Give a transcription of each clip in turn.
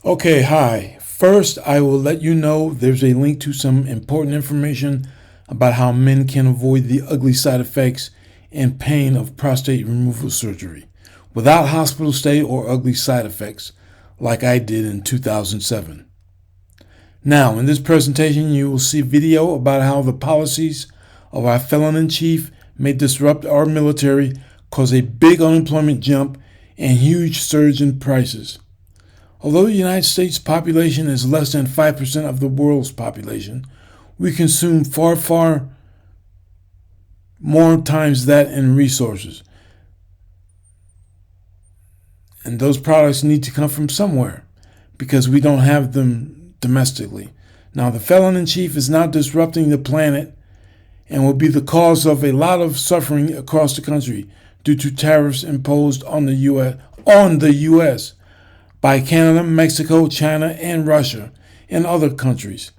Okay, hi. First, I will let you know there's a link to some important information about how men can avoid the ugly side effects and pain of prostate removal surgery without hospital stay or ugly side effects, like I did in 2007. Now, in this presentation, you will see video about how the policies of our felon-in-chief may disrupt our military, cause a big unemployment jump, and huge surge in prices. Although the United States population is less than 5% of the world's population, we consume far more times that in resources. And those products need to come from somewhere because we don't have them domestically. Now, the felon-in-chief is now disrupting the planet and will be the cause of a lot of suffering across the country due to tariffs imposed on the U.S. by Canada, Mexico, China, and Russia, and other countries.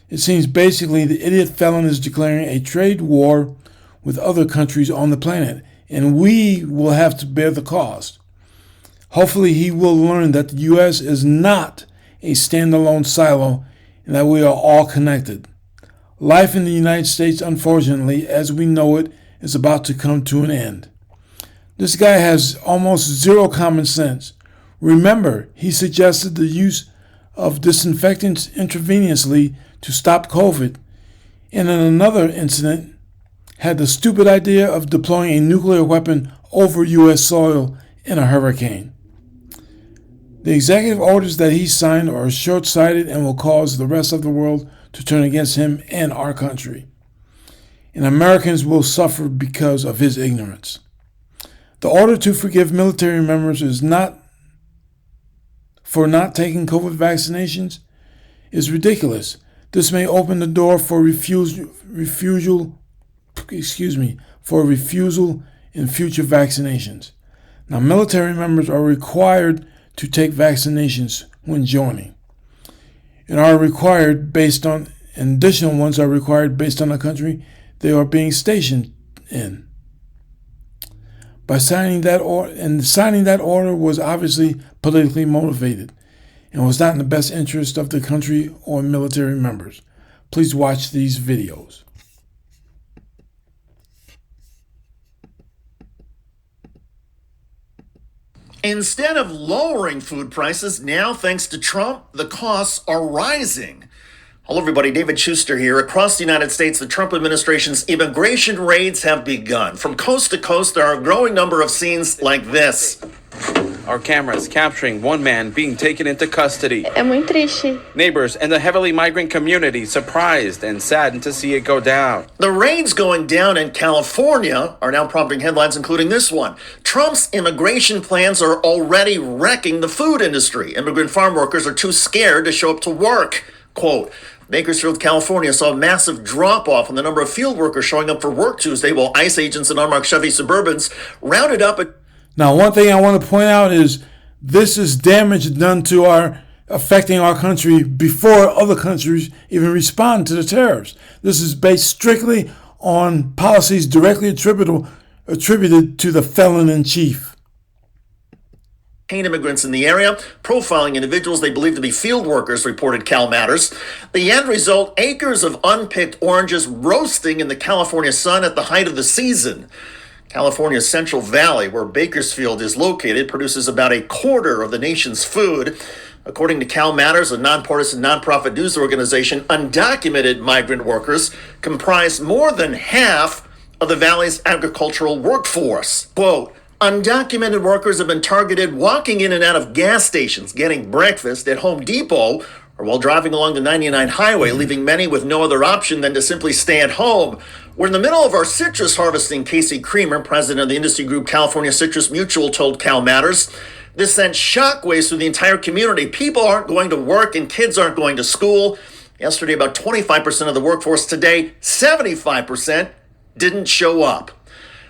It seems basically the idiot felon is declaring a trade war with other countries on the planet, and we will have to bear the cost. Hopefully he will learn that the U.S. is not a standalone silo and that we are all connected. Life in the United States, unfortunately, as we know it, is about to come to an end. This guy has almost zero common sense. Remember, he suggested the use of disinfectants intravenously to stop COVID, and in another incident, had the stupid idea of deploying a nuclear weapon over U.S. soil in a hurricane. The executive orders that he signed are short-sighted and will cause the rest of the world to turn against him and our country. And Americans will suffer because of his ignorance. The order to forgive military members is not for not taking COVID vaccinations is ridiculous. This may open the door for refusal in future vaccinations. Now, military members are required to take vaccinations when joining, and additional ones are required based on the country they are being stationed in. By signing that order was obviously politically motivated and was not in the best interest of the country or military members. Please watch these videos. Instead of lowering food prices, now thanks to Trump, the costs are rising. Hello everybody, David Schuster here. Across the United States, the Trump administration's immigration raids have begun. From coast to coast, there are a growing number of scenes like this. Our cameras capturing one man being taken into custody. É muito triste. Neighbors and the heavily migrant community surprised and saddened to see it go down. The raids going down in California are now prompting headlines, including this one. Trump's immigration plans are already wrecking the food industry. Immigrant farm workers are too scared to show up to work. Quote, Bakersfield, California saw a massive drop-off in the number of field workers showing up for work Tuesday while ICE agents and unmarked Chevy Suburbans rounded up at... Now, one thing I want to point out is this is damage done to affecting our country before other countries even respond to the tariffs. This is based strictly on policies directly attributed to the felon-in-chief. Immigrants in the area, profiling individuals they believe to be field workers, reported Cal Matters. The end result, acres of unpicked oranges roasting in the California sun at the height of the season. California's Central Valley, where Bakersfield is located, produces about a quarter of the nation's food. According to Cal Matters, a nonpartisan nonprofit news organization, undocumented migrant workers comprise more than half of the valley's agricultural workforce. Quote, undocumented workers have been targeted walking in and out of gas stations, getting breakfast at Home Depot, or while driving along the 99 highway, leaving many with no other option than to simply stay at home. We're in the middle of our citrus harvesting, Casey Creamer, president of the industry group California Citrus Mutual, told Cal Matters. This sent shockwaves through the entire community. People aren't going to work and kids aren't going to school. Yesterday, about 25% of the workforce. Today, 75% didn't show up.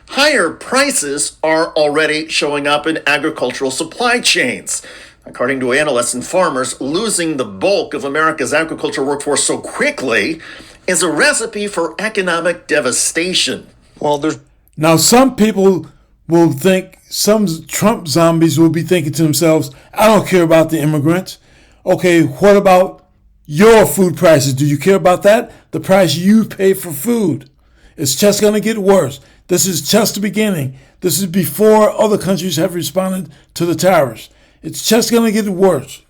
Higher prices are already showing up in agricultural supply chains. According to analysts and farmers, losing the bulk of America's agricultural workforce so quickly is a recipe for economic devastation. Now, some people will think, some Trump zombies will be thinking to themselves, I don't care about the immigrants. Okay, what about your food prices? Do you care about that? The price you pay for food. It's just going to get worse. This is just the beginning. This is before other countries have responded to the tariffs. It's just going to get worse.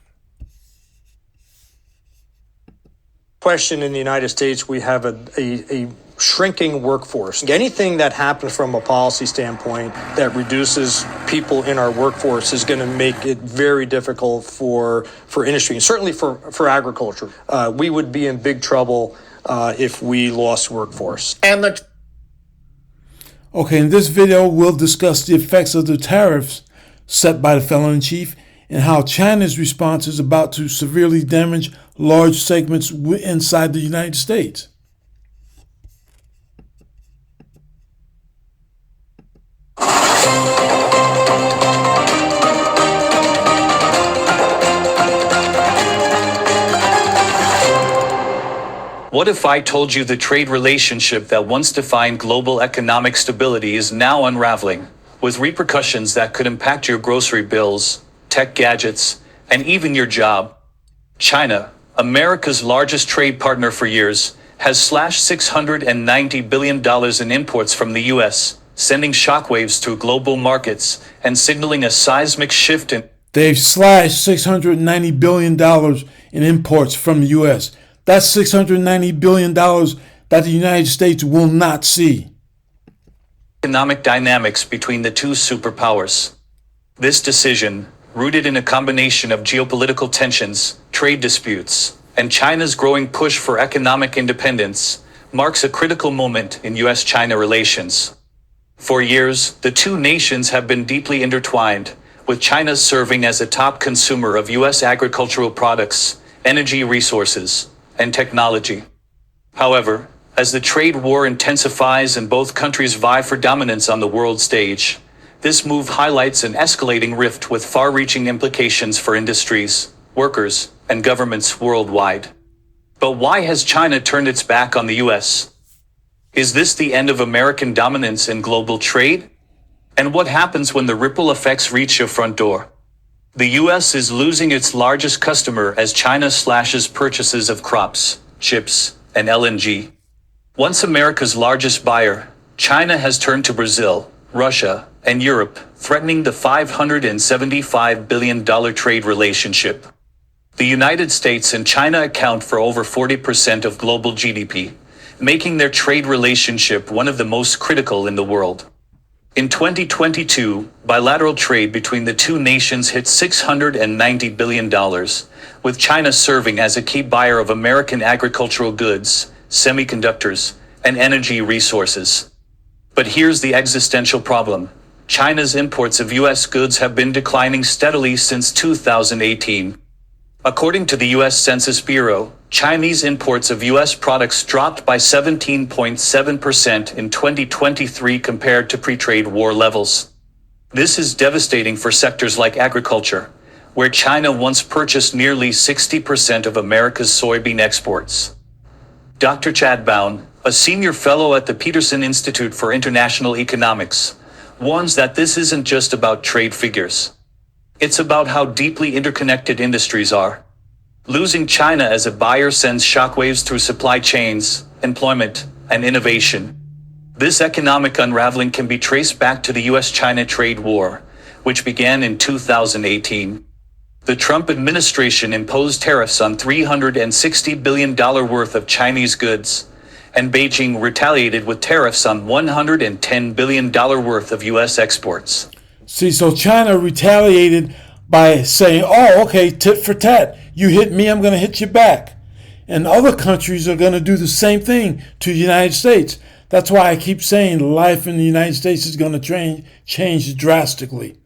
Question in the United States, we have a shrinking workforce. Anything that happens from a policy standpoint that reduces people in our workforce is going to make it very difficult for industry, and certainly for agriculture. We would be in big trouble if we lost workforce. Okay, in this video, we'll discuss the effects of the tariffs set by the felon-in-chief and how China's response is about to severely damage large segments inside the United States. What if I told you the trade relationship that once defined global economic stability is now unraveling, with repercussions that could impact your grocery bills, tech gadgets, and even your job? China, America's largest trade partner for years, has slashed $690 billion in imports from the U.S., sending shockwaves through global markets and signaling a seismic shift in. They've slashed $690 billion in imports from the U.S. That's $690 billion that the United States will not see. Economic dynamics between the two superpowers. This decision, rooted in a combination of geopolitical tensions, trade disputes, and China's growing push for economic independence, marks a critical moment in U.S.-China relations. For years, the two nations have been deeply intertwined, with China serving as a top consumer of U.S. agricultural products, energy resources, and technology. However, as the trade war intensifies and both countries vie for dominance on the world stage, this move highlights an escalating rift with far-reaching implications for industries, workers, and governments worldwide. But why has China turned its back on the U.S.? Is this the end of American dominance in global trade? And what happens when the ripple effects reach your front door? The U.S. is losing its largest customer as China slashes purchases of crops, chips, and LNG. Once America's largest buyer, China has turned to Brazil, Russia, and Europe, threatening the $575 billion trade relationship. The United States and China account for over 40% of global GDP, making their trade relationship one of the most critical in the world. In 2022, bilateral trade between the two nations hit $690 billion, with China serving as a key buyer of American agricultural goods, semiconductors, and energy resources. But here's the existential problem. China's imports of U.S. goods have been declining steadily since 2018. According to the U.S. Census Bureau, Chinese imports of U.S. products dropped by 17.7% in 2023 compared to pre-trade war levels. This is devastating for sectors like agriculture, where China once purchased nearly 60% of America's soybean exports. Dr. Chad Bown, a senior fellow at the Peterson Institute for International Economics, warns that this isn't just about trade figures. It's about how deeply interconnected industries are. Losing China as a buyer sends shockwaves through supply chains, employment, and innovation. This economic unraveling can be traced back to the U.S.-China trade war, which began in 2018. The Trump administration imposed tariffs on $360 billion worth of Chinese goods, and Beijing retaliated with tariffs on $110 billion worth of U.S. exports. See, so China retaliated by saying, oh, okay, tit for tat. You hit me, I'm going to hit you back. And other countries are going to do the same thing to the United States. That's why I keep saying life in the United States is going to change drastically,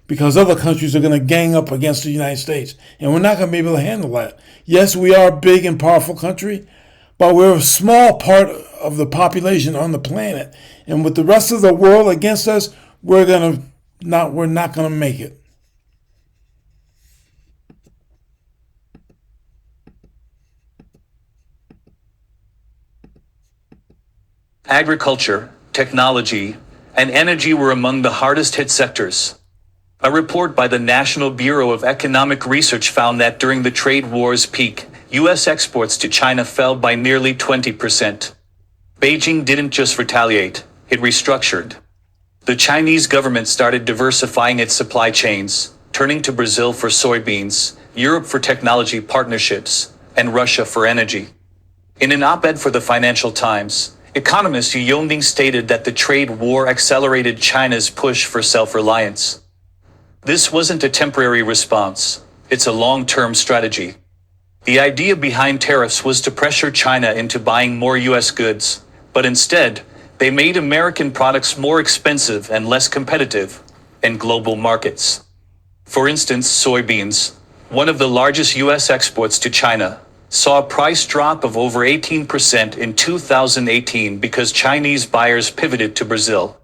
because other countries are going to gang up against the United States. And we're not going to be able to handle that. Yes, we are a big and powerful country, but we're a small part of the population on the planet. And with the rest of the world against us, we're not going to make it. Agriculture, technology, and energy were among the hardest hit sectors. A report by the National Bureau of Economic Research found that during the trade war's peak, U.S. exports to China fell by nearly 20%. Beijing didn't just retaliate, it restructured. The Chinese government started diversifying its supply chains, turning to Brazil for soybeans, Europe for technology partnerships, and Russia for energy. In an op-ed for the Financial Times, economist Yu Yongding stated that the trade war accelerated China's push for self-reliance. This wasn't a temporary response, it's a long-term strategy. The idea behind tariffs was to pressure China into buying more U.S. goods, but instead, they made American products more expensive and less competitive in global markets. For instance, soybeans, one of the largest U.S. exports to China, saw a price drop of over 18% in 2018 because Chinese buyers pivoted to Brazil.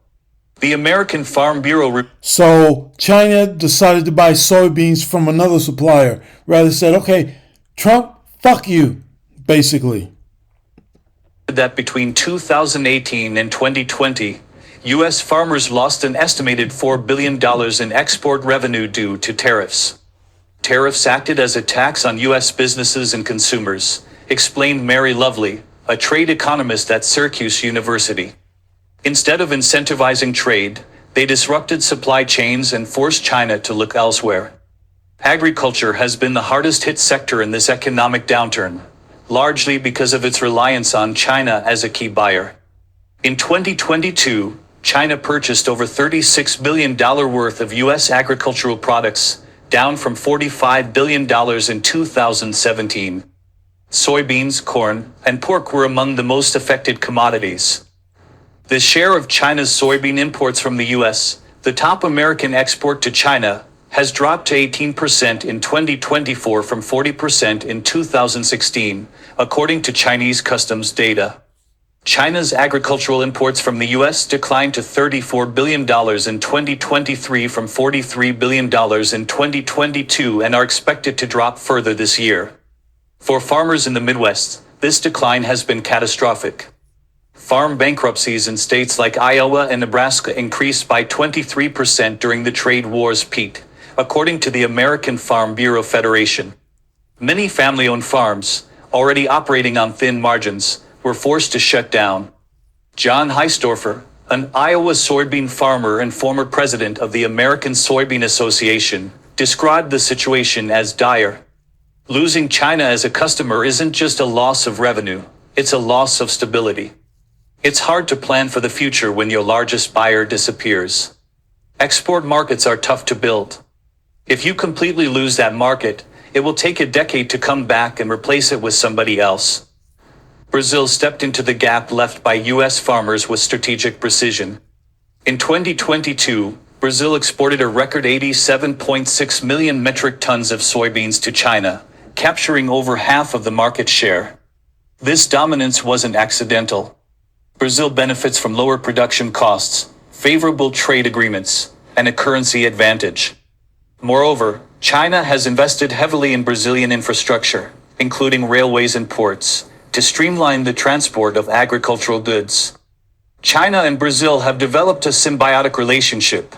The American Farm Bureau So China decided to buy soybeans from another supplier. Rather said, okay, Trump, fuck you, basically. that between 2018 and 2020, U.S. farmers lost an estimated $4 billion in export revenue due to tariffs. Tariffs acted as a tax on U.S. businesses and consumers, explained Mary Lovely, a trade economist at Syracuse University. Instead of incentivizing trade, they disrupted supply chains and forced China to look elsewhere. Agriculture has been the hardest hit sector in this economic downturn, largely because of its reliance on China as a key buyer. In 2022, China purchased over $36 billion worth of U.S. agricultural products, down from $45 billion in 2017. Soybeans, corn, and pork were among the most affected commodities. The share of China's soybean imports from the U.S., the top American export to China, has dropped to 18% in 2024 from 40% in 2016, according to Chinese customs data. China's agricultural imports from the U.S. declined to $34 billion in 2023 from $43 billion in 2022 and are expected to drop further this year. For farmers in the Midwest, this decline has been catastrophic. Farm bankruptcies in states like Iowa and Nebraska increased by 23% during the trade war's peak, according to the American Farm Bureau Federation. Many family-owned farms, already operating on thin margins, were forced to shut down. John Heistorfer, an Iowa soybean farmer and former president of the American Soybean Association, described the situation as dire. Losing China as a customer isn't just a loss of revenue, it's a loss of stability. It's hard to plan for the future when your largest buyer disappears. Export markets are tough to build. If you completely lose that market, it will take a decade to come back and replace it with somebody else. Brazil stepped into the gap left by U.S. farmers with strategic precision. In 2022, Brazil exported a record 87.6 million metric tons of soybeans to China, capturing over half of the market share. This dominance wasn't accidental. Brazil benefits from lower production costs, favorable trade agreements, and a currency advantage. Moreover, China has invested heavily in Brazilian infrastructure, including railways and ports, to streamline the transport of agricultural goods. China and Brazil have developed a symbiotic relationship,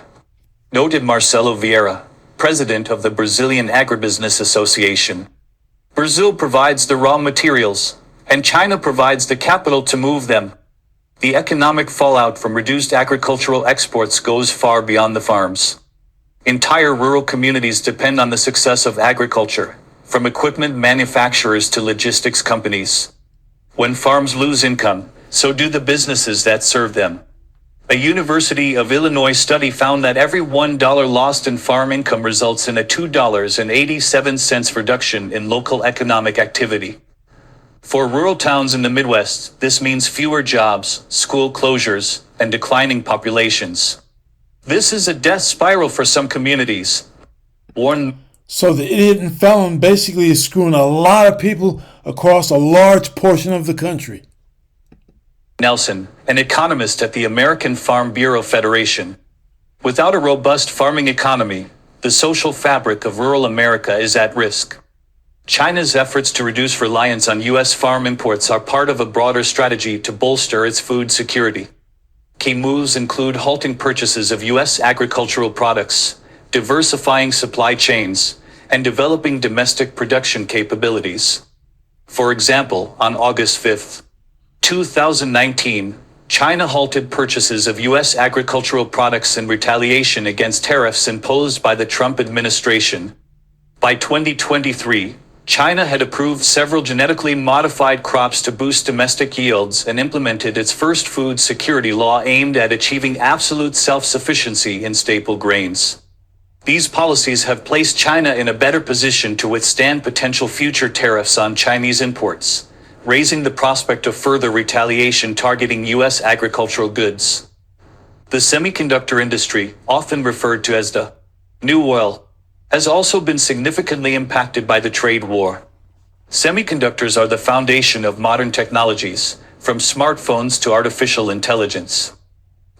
noted Marcelo Vieira, president of the Brazilian Agribusiness Association. Brazil provides the raw materials, and China provides the capital to move them. The economic fallout from reduced agricultural exports goes far beyond the farms. Entire rural communities depend on the success of agriculture, from equipment manufacturers to logistics companies. When farms lose income, so do the businesses that serve them. A University of Illinois study found that every $1 lost in farm income results in a $2.87 reduction in local economic activity. For rural towns in the Midwest, this means fewer jobs, school closures, and declining populations. This is a death spiral for some communities. So the idiot and felon basically is screwing a lot of people across a large portion of the country. Nelson, an economist at the American Farm Bureau Federation. Without a robust farming economy, the social fabric of rural America is at risk. China's efforts to reduce reliance on U.S. farm imports are part of a broader strategy to bolster its food security. Key moves include halting purchases of U.S. agricultural products, diversifying supply chains, and developing domestic production capabilities. For example, on August 5, 2019, China halted purchases of U.S. agricultural products in retaliation against tariffs imposed by the Trump administration. By 2023, China had approved several genetically modified crops to boost domestic yields and implemented its first food security law aimed at achieving absolute self-sufficiency in staple grains. These policies have placed China in a better position to withstand potential future tariffs on Chinese imports, raising the prospect of further retaliation targeting U.S. agricultural goods. The semiconductor industry, often referred to as the New Oil, has also been significantly impacted by the trade war. Semiconductors are the foundation of modern technologies, from smartphones to artificial intelligence.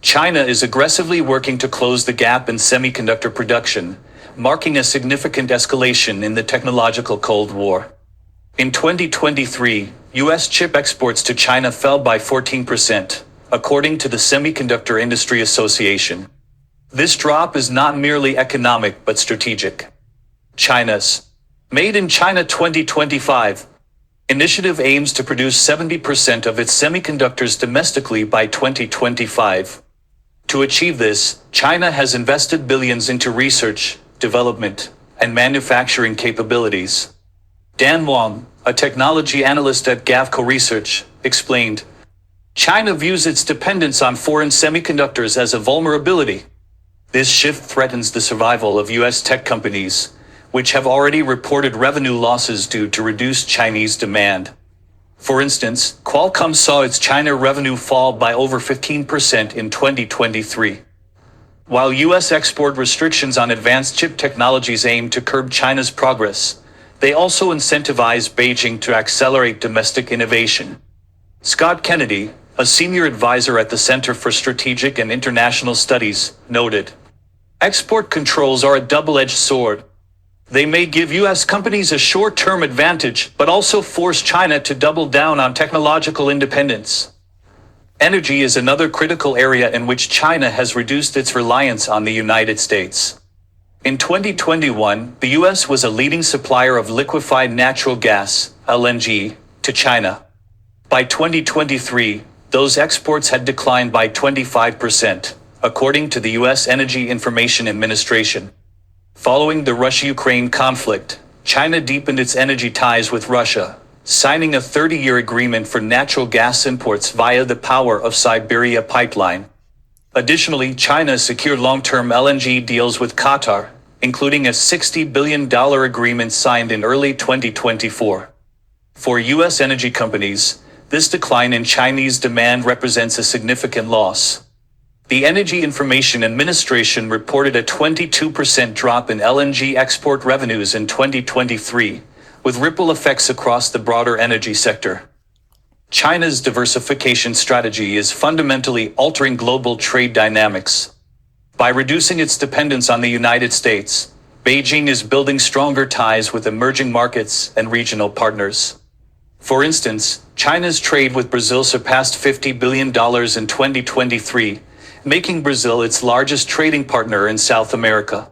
China is aggressively working to close the gap in semiconductor production, marking a significant escalation in the technological Cold War. In 2023, U.S. chip exports to China fell by 14%, according to the Semiconductor Industry Association. This drop is not merely economic but strategic. China's Made in China 2025 initiative aims to produce 70% of its semiconductors domestically by 2025. To achieve this, China has invested billions into research, development, and manufacturing capabilities. Dan Wang, a technology analyst at Gavco Research, explained, "China views its dependence on foreign semiconductors as a vulnerability. This shift threatens the survival of U.S. tech companies, which have already reported revenue losses due to reduced Chinese demand. For instance, Qualcomm saw its China revenue fall by over 15% in 2023. While U.S. export restrictions on advanced chip technologies aim to curb China's progress, they also incentivize Beijing to accelerate domestic innovation." Scott Kennedy, a senior advisor at the Center for Strategic and International Studies, noted, "Export controls are a double-edged sword. They may give U.S. companies a short-term advantage, but also force China to double down on technological independence." Energy is another critical area in which China has reduced its reliance on the United States. In 2021, the U.S. was a leading supplier of liquefied natural gas, LNG, to China. By 2023, those exports had declined by 25%, according to the U.S. Energy Information Administration. Following the Russia-Ukraine conflict, China deepened its energy ties with Russia, signing a 30-year agreement for natural gas imports via the Power of Siberia pipeline. Additionally, China secured long-term LNG deals with Qatar, including a $60 billion agreement signed in early 2024. For U.S. energy companies, this decline in Chinese demand represents a significant loss. The Energy Information Administration reported a 22% drop in LNG export revenues in 2023, with ripple effects across the broader energy sector. China's diversification strategy is fundamentally altering global trade dynamics. By reducing its dependence on the United States, Beijing is building stronger ties with emerging markets and regional partners. For instance, China's trade with Brazil surpassed $50 billion in 2023, making Brazil its largest trading partner in South America.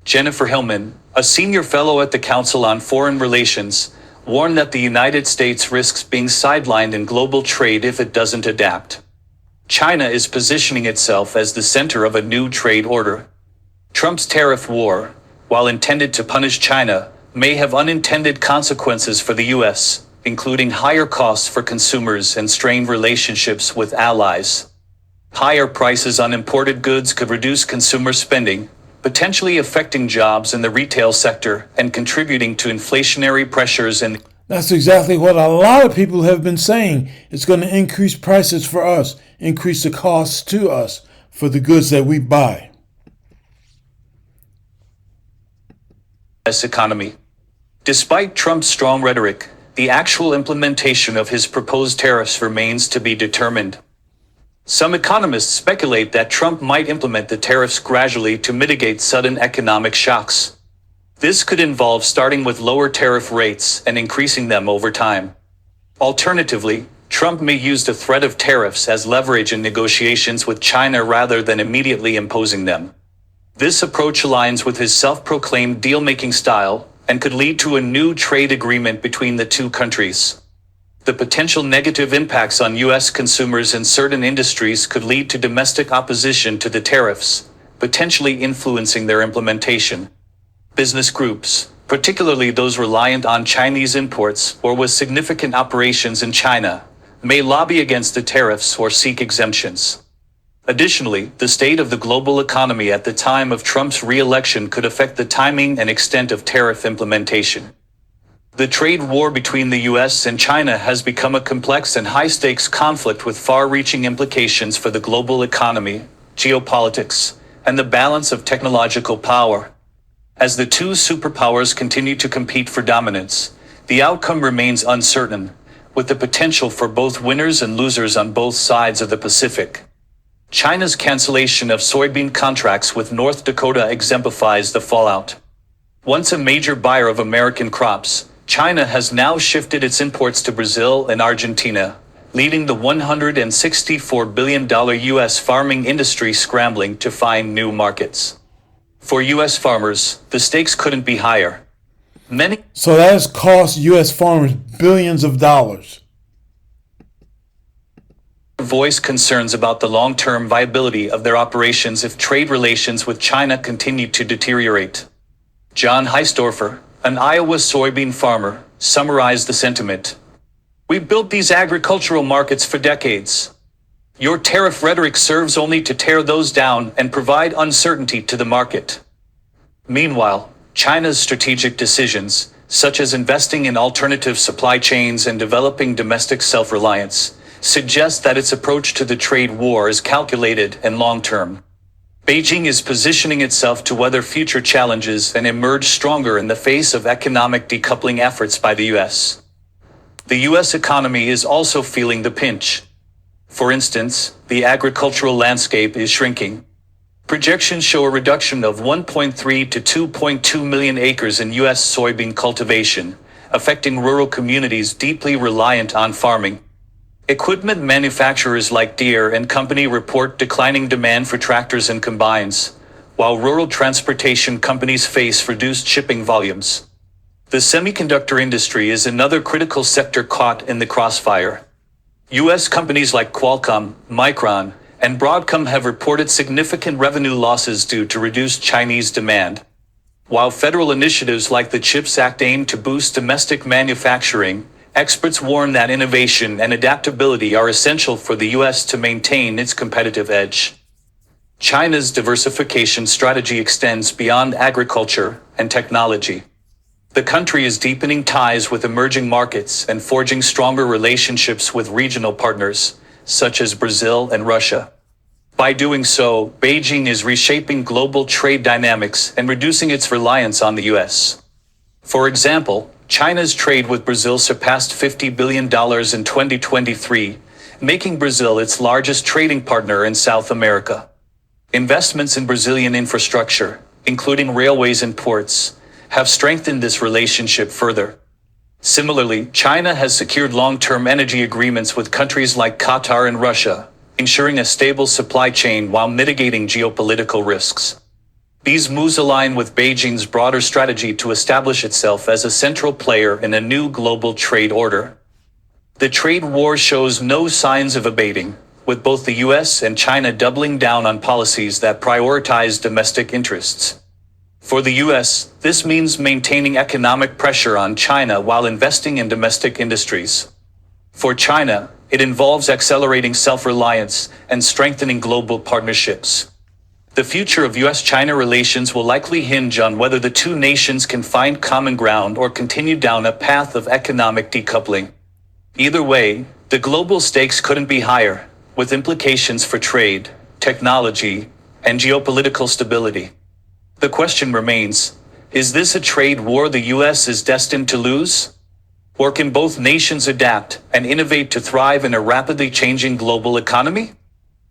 Jennifer Hillman, a senior fellow at the Council on Foreign Relations, warned that the United States risks being sidelined in global trade if it doesn't adapt. China is positioning itself as the center of a new trade order. Trump's tariff war, while intended to punish China, may have unintended consequences for the U.S., including higher costs for consumers and strained relationships with allies. Higher prices on imported goods could reduce consumer spending, potentially affecting jobs in the retail sector and contributing to inflationary pressures and That's exactly what a lot of people have been saying. It's going to increase prices for us, increase the costs to us for the goods that we buy. U.S. economy. Despite Trump's strong rhetoric, the actual implementation of his proposed tariffs remains to be determined. Some economists speculate that Trump might implement the tariffs gradually to mitigate sudden economic shocks. This could involve starting with lower tariff rates and increasing them over time. Alternatively, Trump may use the threat of tariffs as leverage in negotiations with China rather than immediately imposing them. This approach aligns with his self-proclaimed deal-making style and could lead to a new trade agreement between the two countries. The potential negative impacts on U.S. consumers in certain industries could lead to domestic opposition to the tariffs, potentially influencing their implementation. Business groups, particularly those reliant on Chinese imports or with significant operations in China, may lobby against the tariffs or seek exemptions. Additionally, the state of the global economy at the time of Trump's re-election could affect the timing and extent of tariff implementation. The trade war between the US and China has become a complex and high-stakes conflict with far-reaching implications for the global economy, geopolitics, and the balance of technological power. As the two superpowers continue to compete for dominance, the outcome remains uncertain, with the potential for both winners and losers on both sides of the Pacific. China's cancellation of soybean contracts with North Dakota exemplifies the fallout. Once a major buyer of American crops, China has now shifted its imports to Brazil and Argentina, leading the $164 billion U.S. farming industry scrambling to find new markets. For U.S. farmers, the stakes couldn't be higher. So that has cost U.S. farmers billions of dollars. Voice concerns about the long-term viability of their operations if trade relations with China continue to deteriorate. John Heisdorfer, an Iowa soybean farmer, summarized the sentiment. "We built these agricultural markets for decades. Your tariff rhetoric serves only to tear those down and provide uncertainty to the market." Meanwhile, China's strategic decisions, such as investing in alternative supply chains and developing domestic self-reliance, suggest that its approach to the trade war is calculated and long-term. Beijing is positioning itself to weather future challenges and emerge stronger in the face of economic decoupling efforts by the U.S. The U.S. economy is also feeling the pinch. For instance, the agricultural landscape is shrinking. Projections show a reduction of 1.3 to 2.2 million acres in U.S. soybean cultivation, affecting rural communities deeply reliant on farming. Equipment manufacturers like Deere and Company report declining demand for tractors and combines, while rural transportation companies face reduced shipping volumes. The semiconductor industry is another critical sector caught in the crossfire. U.S. companies like Qualcomm, Micron, and Broadcom have reported significant revenue losses due to reduced Chinese demand. While federal initiatives like the CHIPS Act aim to boost domestic manufacturing, experts warn that innovation and adaptability are essential for the U.S. to maintain its competitive edge. China's diversification strategy extends beyond agriculture and technology. The country is deepening ties with emerging markets and forging stronger relationships with regional partners, such as Brazil and Russia. By doing so, Beijing is reshaping global trade dynamics and reducing its reliance on the U.S. For example, China's trade with Brazil surpassed $50 billion in 2023, making Brazil its largest trading partner in South America. Investments in Brazilian infrastructure, including railways and ports, have strengthened this relationship further. Similarly, China has secured long-term energy agreements with countries like Qatar and Russia, ensuring a stable supply chain while mitigating geopolitical risks. These moves align with Beijing's broader strategy to establish itself as a central player in a new global trade order. The trade war shows no signs of abating, with both the US and China doubling down on policies that prioritize domestic interests. For the US, this means maintaining economic pressure on China while investing in domestic industries. For China, it involves accelerating self-reliance and strengthening global partnerships. The future of U.S.-China relations will likely hinge on whether the two nations can find common ground or continue down a path of economic decoupling. Either way, the global stakes couldn't be higher, with implications for trade, technology, and geopolitical stability. The question remains, is this a trade war the U.S. is destined to lose? Or can both nations adapt and innovate to thrive in a rapidly changing global economy?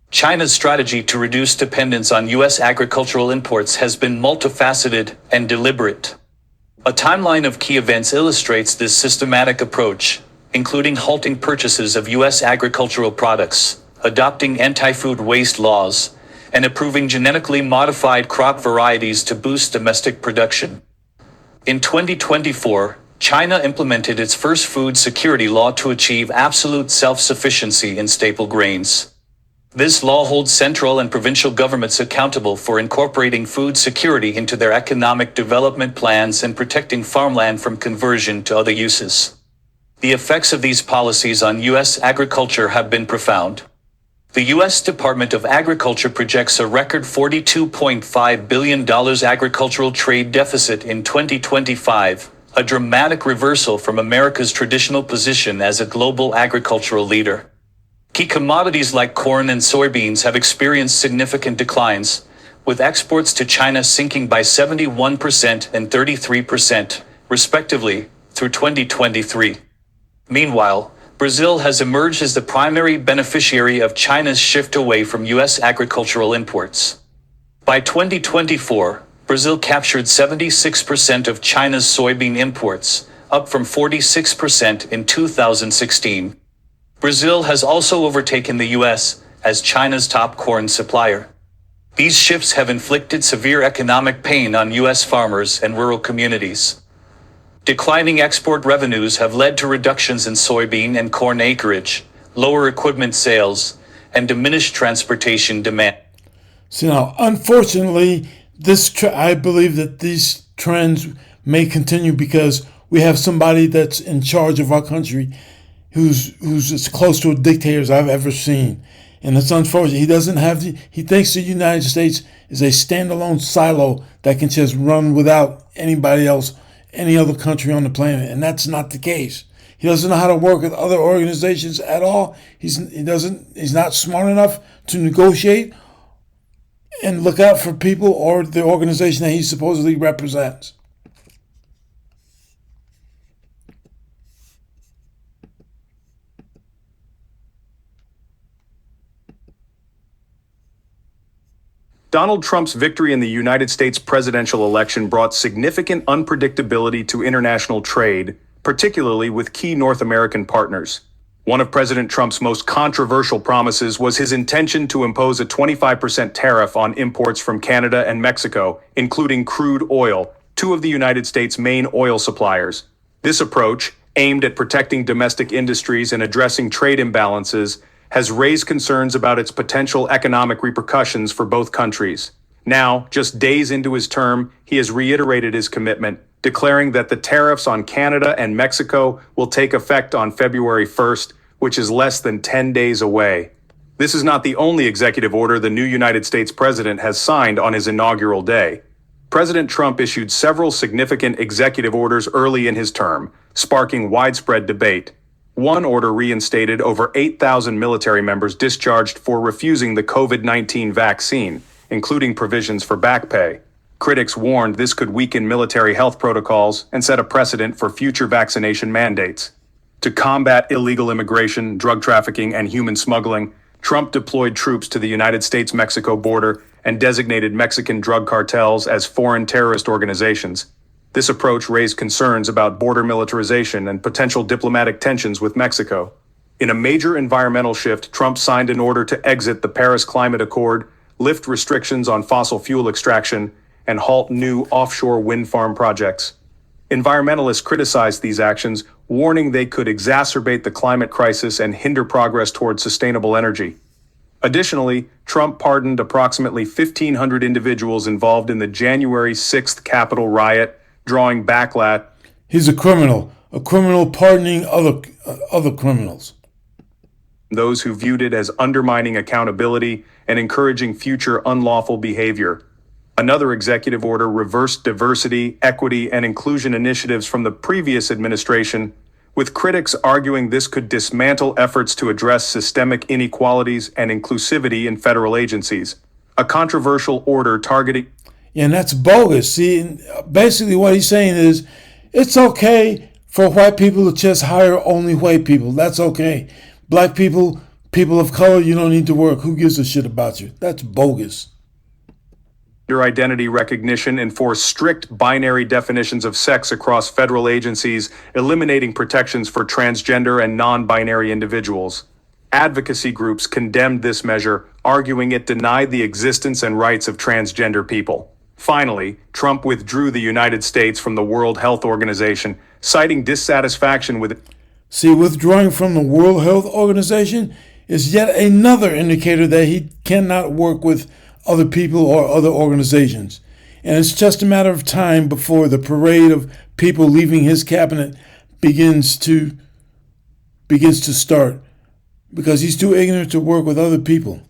China's strategy to reduce dependence on U.S. agricultural imports has been multifaceted and deliberate. A timeline of key events illustrates this systematic approach, including halting purchases of U.S. agricultural products, adopting anti-food waste laws, and approving genetically modified crop varieties to boost domestic production. In 2024, China implemented its first food security law to achieve absolute self-sufficiency in staple grains. This law holds central and provincial governments accountable for incorporating food security into their economic development plans and protecting farmland from conversion to other uses. The effects of these policies on U.S. agriculture have been profound. The U.S. Department of Agriculture projects a record $42.5 billion agricultural trade deficit in 2025, a dramatic reversal from America's traditional position as a global agricultural leader. Key commodities like corn and soybeans have experienced significant declines, with exports to China sinking by 71% and 33%, respectively, through 2023. Meanwhile, Brazil has emerged as the primary beneficiary of China's shift away from U.S. agricultural imports. By 2024, Brazil captured 76% of China's soybean imports, up from 46% in 2016. Brazil has also overtaken the U.S. as China's top corn supplier. These shifts have inflicted severe economic pain on U.S. farmers and rural communities. Declining export revenues have led to reductions in soybean and corn acreage, lower equipment sales, and diminished transportation demand. So now, unfortunately, I believe that these trends may continue because we have somebody that's in charge of our country who's as close to a dictator as I've ever seen. And it's unfortunate. He thinks the United States is a standalone silo that can just run without anybody else, any other country on the planet. And that's not the case. He doesn't know how to work with other organizations at all. He's not smart enough to negotiate and look out for people or the organization that he supposedly represents. Donald Trump's victory in the United States presidential election brought significant unpredictability to international trade, particularly with key North American partners. One of President Trump's most controversial promises was his intention to impose a 25% tariff on imports from Canada and Mexico, including crude oil, two of the United States' main oil suppliers. This approach, aimed at protecting domestic industries and addressing trade imbalances, has raised concerns about its potential economic repercussions for both countries. Now, just days into his term, he has reiterated his commitment, declaring that the tariffs on Canada and Mexico will take effect on February 1st, which is less than 10 days away. This is not the only executive order the new United States president has signed on his inaugural day. President Trump issued several significant executive orders early in his term, sparking widespread debate. One order reinstated over 8,000 military members discharged for refusing the COVID-19 vaccine, including provisions for back pay. Critics warned this could weaken military health protocols and set a precedent for future vaccination mandates. To combat illegal immigration, drug trafficking, and human smuggling, Trump deployed troops to the United States-Mexico border and designated Mexican drug cartels as foreign terrorist organizations. This approach raised concerns about border militarization and potential diplomatic tensions with Mexico. In a major environmental shift, Trump signed an order to exit the Paris Climate Accord, lift restrictions on fossil fuel extraction, and halt new offshore wind farm projects. Environmentalists criticized these actions, warning they could exacerbate the climate crisis and hinder progress toward sustainable energy. Additionally, Trump pardoned approximately 1,500 individuals involved in the January 6th Capitol riot, drawing backlash. He's a criminal pardoning other criminals. Those who viewed it as undermining accountability and encouraging future unlawful behavior. Another executive order reversed diversity, equity, and inclusion initiatives from the previous administration, with critics arguing this could dismantle efforts to address systemic inequalities and inclusivity in federal agencies. A controversial order targeting. Yeah, and that's bogus. See, basically what he's saying is it's okay for white people to just hire only white people. That's okay. Black people, people of color, you don't need to work. Who gives a shit about you? That's bogus. Gender identity recognition enforce strict binary definitions of sex across federal agencies, eliminating protections for transgender and non-binary individuals. Advocacy groups condemned this measure, arguing it denied the existence and rights of transgender people. Finally, Trump withdrew the United States from the World Health Organization, citing dissatisfaction with. See, withdrawing from the World Health Organization is yet another indicator that he cannot work with other people or other organizations. And it's just a matter of time before the parade of people leaving his cabinet begins to start, because he's too ignorant to work with other people.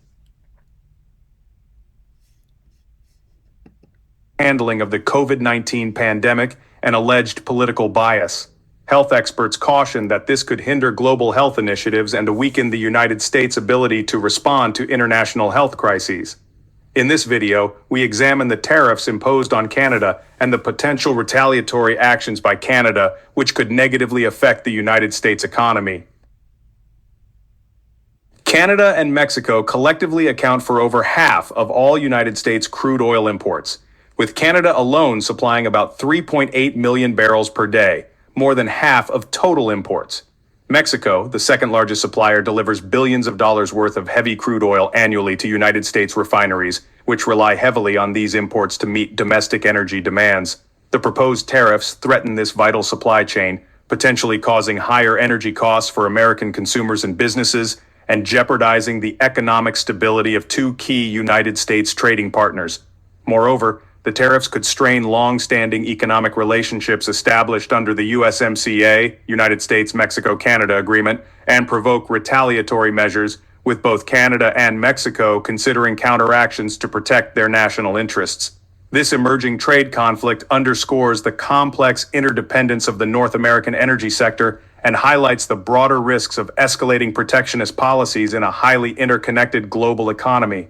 Handling of the COVID-19 pandemic and alleged political bias. Health experts caution that this could hinder global health initiatives and weaken the United States' ability to respond to international health crises. In this video, we examine the tariffs imposed on Canada and the potential retaliatory actions by Canada, which could negatively affect the United States economy. Canada and Mexico collectively account for over half of all United States crude oil imports, with Canada alone supplying about 3.8 million barrels per day, more than half of total imports. Mexico, the second largest supplier, delivers billions of dollars worth of heavy crude oil annually to United States refineries, which rely heavily on these imports to meet domestic energy demands. The proposed tariffs threaten this vital supply chain, potentially causing higher energy costs for American consumers and businesses, and jeopardizing the economic stability of two key United States trading partners. Moreover, the tariffs could strain long-standing economic relationships established under the USMCA, United States-Mexico-Canada Agreement, and provoke retaliatory measures, with both Canada and Mexico considering counteractions to protect their national interests. This emerging trade conflict underscores the complex interdependence of the North American energy sector and highlights the broader risks of escalating protectionist policies in a highly interconnected global economy.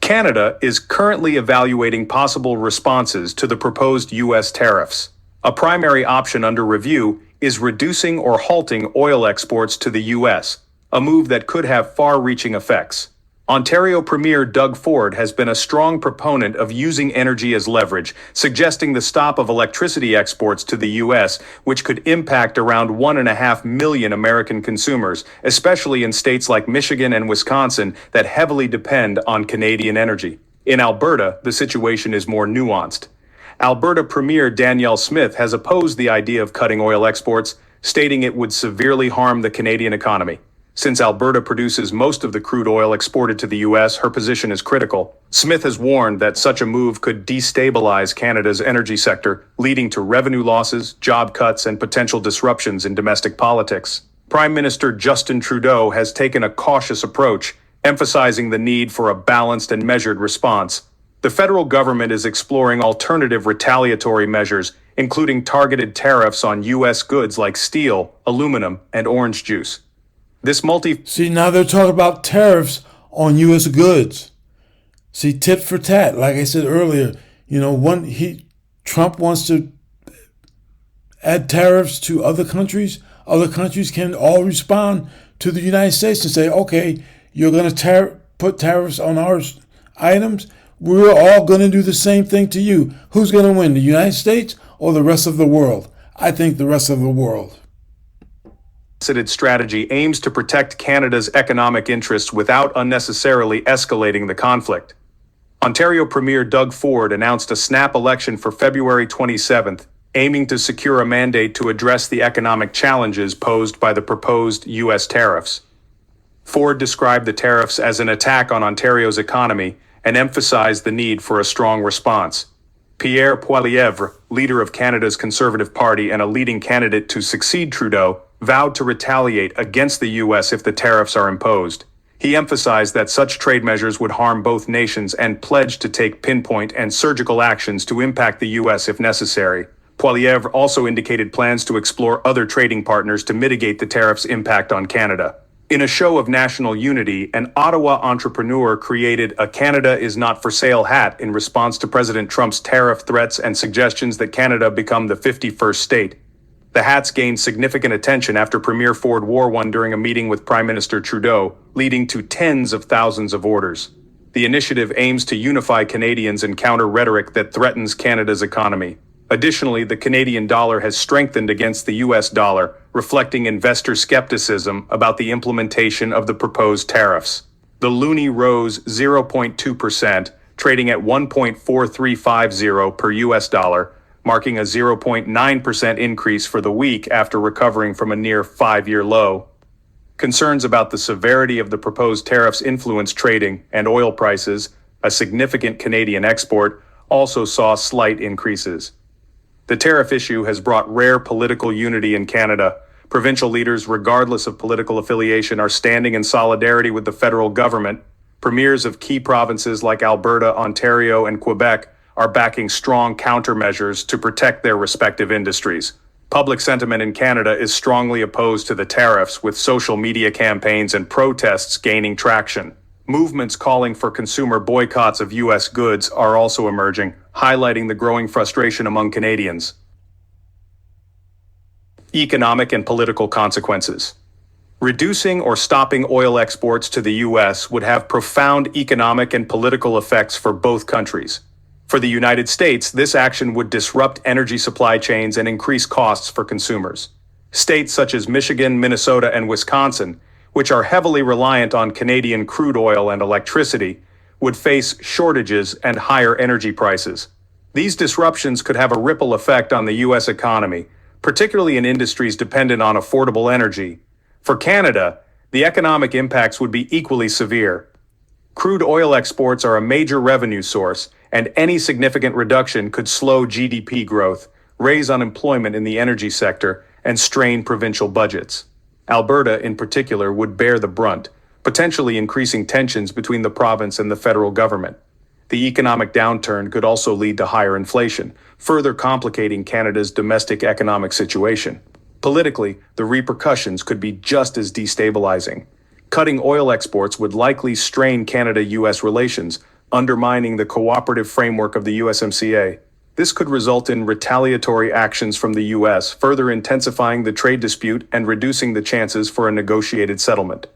Canada is currently evaluating possible responses to the proposed U.S. tariffs. A primary option under review is reducing or halting oil exports to the U.S., a move that could have far-reaching effects. Ontario Premier Doug Ford has been a strong proponent of using energy as leverage, suggesting the stop of electricity exports to the U.S., which could impact around 1.5 million American consumers, especially in states like Michigan and Wisconsin that heavily depend on Canadian energy. In Alberta, the situation is more nuanced. Alberta Premier Danielle Smith has opposed the idea of cutting oil exports, stating it would severely harm the Canadian economy. Since Alberta produces most of the crude oil exported to the U.S., her position is critical. Smith has warned that such a move could destabilize Canada's energy sector, leading to revenue losses, job cuts, and potential disruptions in domestic politics. Prime Minister Justin Trudeau has taken a cautious approach, emphasizing the need for a balanced and measured response. The federal government is exploring alternative retaliatory measures, including targeted tariffs on U.S. goods like steel, aluminum, and orange juice. See, now they're talking about tariffs on U.S. goods. See, tit for tat. Like I said earlier, Trump wants to add tariffs to other countries. Other countries can all respond to the United States and say, okay, you're going to put tariffs on our items. We're all going to do the same thing to you. Who's going to win, the United States or the rest of the world? I think the rest of the world. Strategy aims to protect Canada's economic interests without unnecessarily escalating the conflict. Ontario Premier Doug Ford announced a snap election for February 27th, aiming to secure a mandate to address the economic challenges posed by the proposed U.S. tariffs. Ford described the tariffs as an attack on Ontario's economy and emphasized the need for a strong response. Pierre Poilievre, leader of Canada's Conservative Party and a leading candidate to succeed Trudeau, vowed to retaliate against the U.S. if the tariffs are imposed. He emphasized that such trade measures would harm both nations and pledged to take pinpoint and surgical actions to impact the U.S. if necessary. Poilievre also indicated plans to explore other trading partners to mitigate the tariffs' impact on Canada. In a show of national unity, an Ottawa entrepreneur created a Canada is not for sale hat in response to President Trump's tariff threats and suggestions that Canada become the 51st state. The hats gained significant attention after Premier Ford wore one during a meeting with Prime Minister Trudeau, leading to tens of thousands of orders. The initiative aims to unify Canadians and counter rhetoric that threatens Canada's economy. Additionally, the Canadian dollar has strengthened against the US dollar, reflecting investor skepticism about the implementation of the proposed tariffs. The loonie rose 0.2%, trading at 1.4350 per US dollar, marking a 0.9% increase for the week after recovering from a near 5-year low. Concerns about the severity of the proposed tariffs influenced trading, and oil prices, a significant Canadian export, also saw slight increases. The tariff issue has brought rare political unity in Canada. Provincial leaders, regardless of political affiliation, are standing in solidarity with the federal government. Premiers of key provinces like Alberta, Ontario, and Quebec are backing strong countermeasures to protect their respective industries. Public sentiment in Canada is strongly opposed to the tariffs, with social media campaigns and protests gaining traction. Movements calling for consumer boycotts of U.S. goods are also emerging, highlighting the growing frustration among Canadians. Economic and political consequences. Reducing or stopping oil exports to the U.S. would have profound economic and political effects for both countries. For the United States, this action would disrupt energy supply chains and increase costs for consumers. States such as Michigan, Minnesota, and Wisconsin, which are heavily reliant on Canadian crude oil and electricity, would face shortages and higher energy prices. These disruptions could have a ripple effect on the U.S. economy, particularly in industries dependent on affordable energy. For Canada, the economic impacts would be equally severe. Crude oil exports are a major revenue source, and any significant reduction could slow GDP growth, raise unemployment in the energy sector, and strain provincial budgets. Alberta, in particular, would bear the brunt, potentially increasing tensions between the province and the federal government. The economic downturn could also lead to higher inflation, further complicating Canada's domestic economic situation. Politically, the repercussions could be just as destabilizing. Cutting oil exports would likely strain Canada-U.S. relations, undermining the cooperative framework of the USMCA. This could result in retaliatory actions from the U.S., further intensifying the trade dispute and reducing the chances for a negotiated settlement.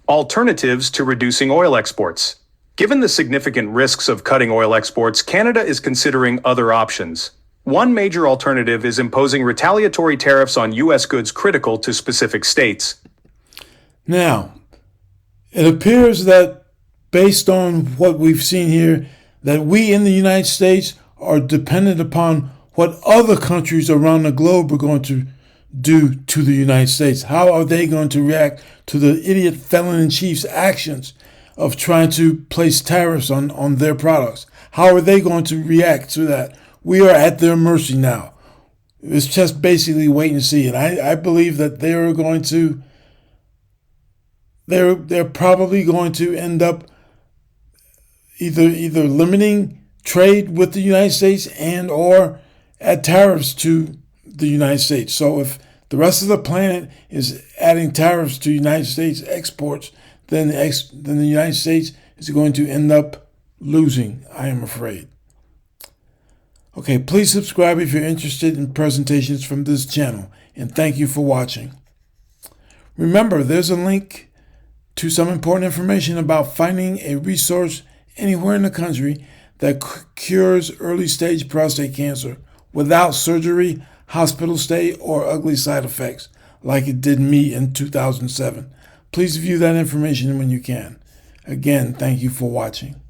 Alternatives to reducing oil exports. Given the significant risks of cutting oil exports, Canada is considering other options. One major alternative is imposing retaliatory tariffs on U.S. goods critical to specific states. Now, it appears that based on what we've seen here, that we in the United States are dependent upon what other countries around the globe are going to do to the United States. How are they going to react to the idiot felon-in-chief's actions of trying to place tariffs on their products? How are they going to react to that? We are at their mercy now. It's just basically wait and see. And I believe that they're probably going to end up either limiting trade with the United States and or add tariffs to the United States. So if the rest of the planet is adding tariffs to United States exports, then the United States is going to end up losing, I am afraid. Okay, please subscribe if you're interested in presentations from this channel, and thank you for watching. Remember, there's a link to some important information about finding a resource anywhere in the country that cures early-stage prostate cancer without surgery, hospital stay, or ugly side effects, like it did me in 2007. Please view that information when you can. Again, thank you for watching.